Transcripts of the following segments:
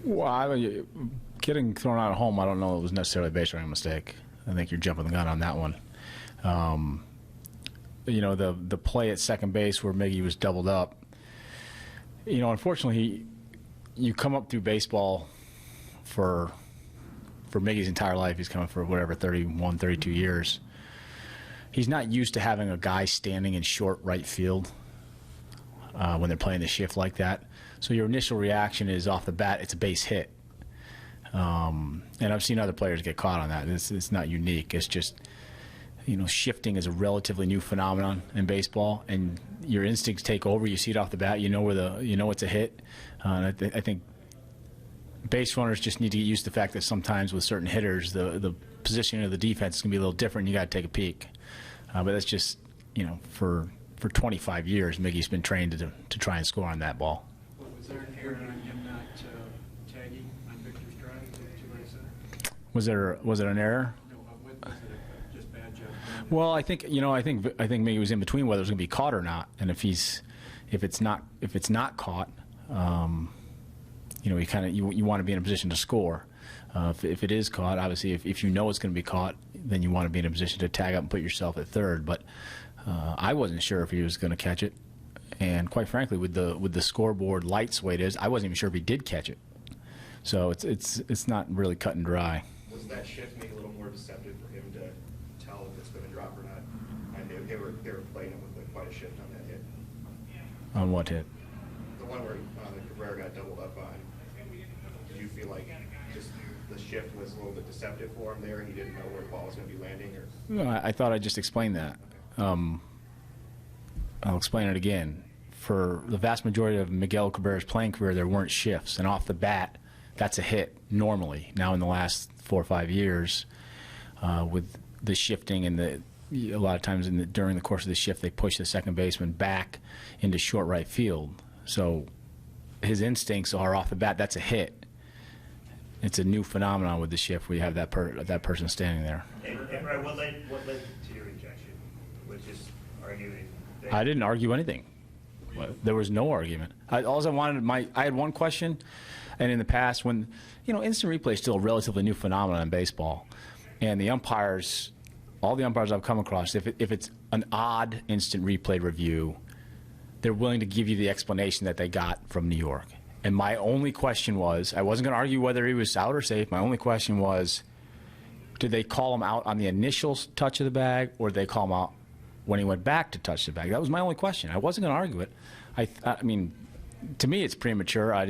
Well, getting thrown out at home, I don't know it was necessarily a base running mistake. I think you're jumping the gun on that one. The play at second base where Miggy was doubled up, unfortunately, you come up through baseball for Miggy's entire life. He's coming for whatever, 31, 32 years. He's not used to having a guy standing in short right field when they're playing the shift like that. So your initial reaction is off the bat, it's a base hit. And I've seen other players get caught on that. It's not unique. It's just, shifting is a relatively new phenomenon in baseball, and your instincts take over. You see it off the bat. You know it's a hit. And I think base runners just need to get used to the fact that sometimes with certain hitters, the positioning of the defense is going to be a little different. You got to take a peek. But that's just, for 25 years, Miggy's been trained to try and score on that ball. Was there an error on him not tagging on Victor's drive? Is that what you said? Was it an error? No, was it just bad job? Well, I think Miggy was in between whether it was going to be caught or not, and if it's not caught, you want to be in a position to score. If it is caught, obviously, if you know it's going to be caught, then you want to be in a position to tag up and put yourself at third. But I wasn't sure if he was going to catch it, and quite frankly, with the scoreboard lights the way it is, I wasn't even sure if he did catch it. So it's not really cut and dry. Was that shift make it a little more deceptive for him to tell if it's going to drop or not? I knew they were playing him with quite a shift on that hit. On what hit? The one where Cabrera got doubled up on. Did you feel like just the shift was a little bit deceptive for him there, and he didn't know where the ball was going to be landing? Or? No, I thought I just explained that. Okay. I'll explain it again. For the vast majority of Miguel Cabrera's playing career, there weren't shifts, and off the bat, that's a hit normally. Now in the last 4 or 5 years, with the shifting and a lot of times during the course of the shift, they push the second baseman back into short right field. So his instincts are off the bat, that's a hit. It's a new phenomenon with the shift where you have that person standing there. And Brad, what led to your rejection? Was just arguing? I didn't argue anything. There was no argument. I had one question, and in the past, when instant replay is still a relatively new phenomenon in baseball, and the umpires, all the umpires I've come across, if it's an odd instant replay review, they're willing to give you the explanation that they got from New York. And my only question was, I wasn't going to argue whether he was out or safe. My only question was, did they call him out on the initial touch of the bag, or did they call him out when he went back to touch the bag? That was my only question. I wasn't going to argue it. I mean, to me, it's premature.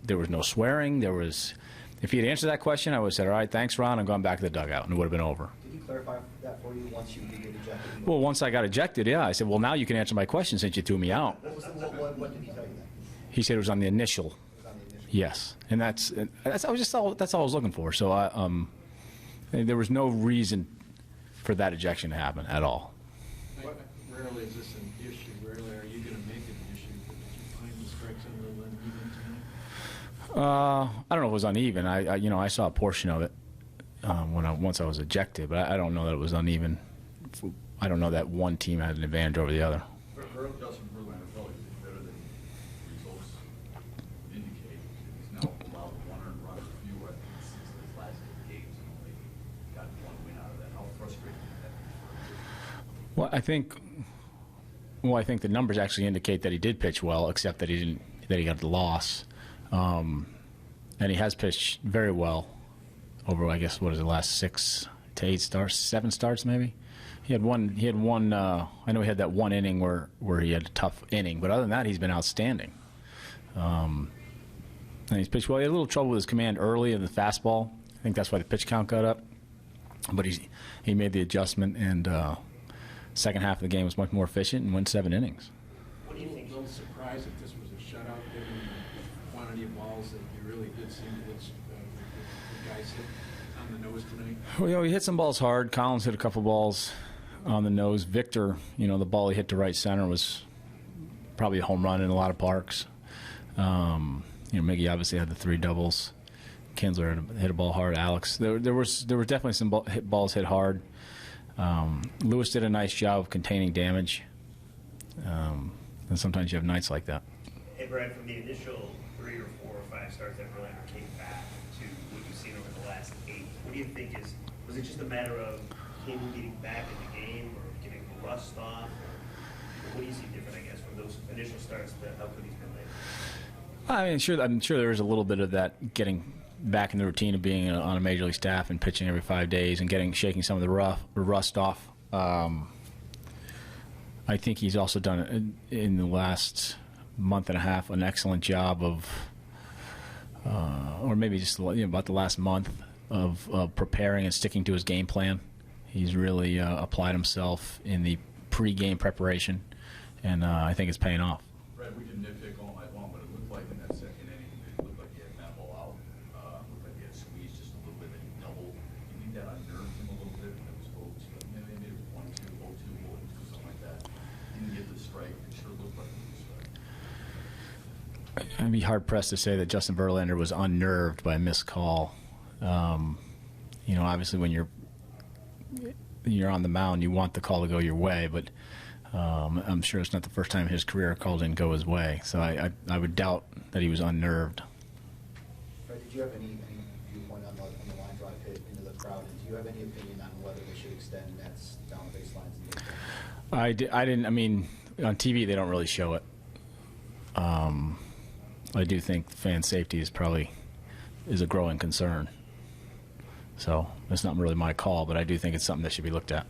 There was no swearing. If he had answered that question, I would have said, all right, thanks, Ron, I'm going back to the dugout, and it would have been over. Did he clarify that for you once you did get ejected? Well, once I got ejected, yeah. I said, well, now you can answer my question since you threw me out. What did he tell you then? He said it was on the initial. Yes, and that's all I was looking for. So there was no reason for that ejection to happen at all. Rarely is this an issue. Rarely are you going to make it an issue. Did you find the strikes a little uneven tonight? I don't know if it was uneven. I saw a portion of it once I was ejected, but I don't know that it was uneven. I don't know that one team had an advantage over the other. Justin Verlander probably did better than results indicate. He's now allowed one earned run review, I think, since his last 8 games, and only got one win out of that. How frustrating is that for you? Well, I think the numbers actually indicate that he did pitch well, except that he got the loss. And he has pitched very well over, I guess, the last 6 to 8 starts, 7 starts maybe. He had one. I know he had that one inning where he had a tough inning, but other than that, he's been outstanding. And he's pitched well. He had a little trouble with his command early in the fastball. I think that's why the pitch count got up. But he made the adjustment, and second half of the game was much more efficient and went 7 innings. What do you think? A little surprised if this was a shutout, given the quantity of balls that you really did seem to hit the guys hit on the nose tonight. Well, he hit some balls hard. Collins hit a couple balls on the nose. Victor, the ball he hit to right center was probably a home run in a lot of parks. Miggy obviously had the 3 doubles. Kinsler hit a ball hard. Alex, there were definitely some balls hit hard. Lewis did a nice job of containing damage. And sometimes you have nights like that. Hey, Brad, from the initial 3 3 or 4 or 5 starts that Verlander came back to what you've seen over the last 8, what do you think was it just a matter of him getting back in the game or getting the rust off? Or what do you see different, I guess, from those initial starts to how good he's been lately? I'm sure there is a little bit of that getting back in the routine of being on a major league staff and pitching every 5 days and shaking some of the rust off. I think he's also done in the last month and a half an excellent job of, or maybe just about the last month of preparing and sticking to his game plan. He's really applied himself in the pre-game preparation, and I think it's paying off. Brad, we can nitpick all night long, but it looked like in that second inning, it looked like he had Mambo out. Looked like he had squeezed just a little bit, and he doubled. You think that unnerved him a little bit? It was 0-2, maybe it was 1-2, 0-2, 0-2, something like that. Didn't get the strike. It sure looked like it was a strike. I'd be hard-pressed to say that Justin Verlander was unnerved by a missed call. Obviously when you're on the mound, you want the call to go your way, but I'm sure it's not the first time in his career a call didn't go his way. So I would doubt that he was unnerved. Fred, did you have any viewpoint on the line drive hit into the crowd? And do you have any opinion on whether they should extend nets down the baselines? I didn't. I mean, on TV they don't really show it. I do think fan safety is a growing concern. So it's not really my call, but I do think it's something that should be looked at.